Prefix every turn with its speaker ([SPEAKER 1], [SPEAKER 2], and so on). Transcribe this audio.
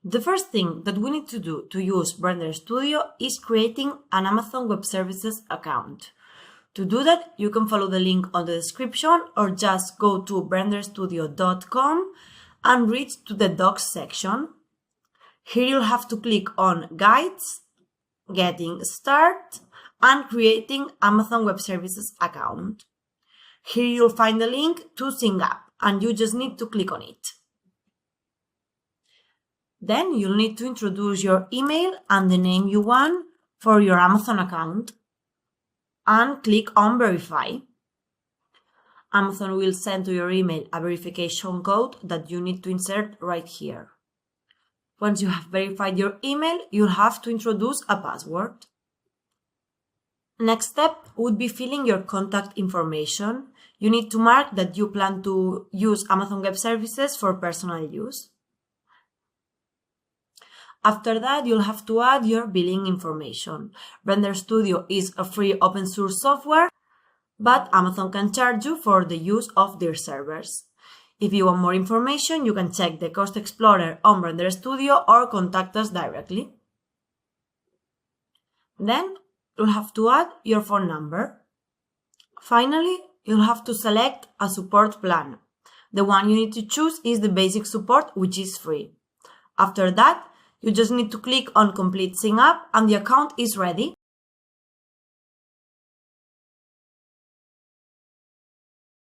[SPEAKER 1] The first thing that we need to do to use Brender Studio is creating an Amazon Web Services account. To do that, you can follow the link on the description or just go to brenderstudio.com and reach to the Docs section. Here you'll have to click on Guides, Getting Started, and Creating Amazon Web Services account. Here you'll find the link to sign up, and you just need to click on it. Then you'll need to introduce your email and the name you want for your Amazon account, and click on Verify. Amazon will send to your email a verification code that you need to insert right here. Once you have verified your email, you'll have to introduce a password. Next step would be filling your contact information. You need to mark that you plan to use Amazon Web Services for personal use. After that, you'll have to add your billing information. Brender Studio is a free open source software, but Amazon can charge you for the use of their servers. If you want more information, you can check the Cost Explorer on Brender Studio or contact us directly. Then, you'll have to add your phone number. Finally, you'll have to select a support plan. The one you need to choose is the basic support, which is free. After that, you just need to click on Complete Sign Up and the account is ready.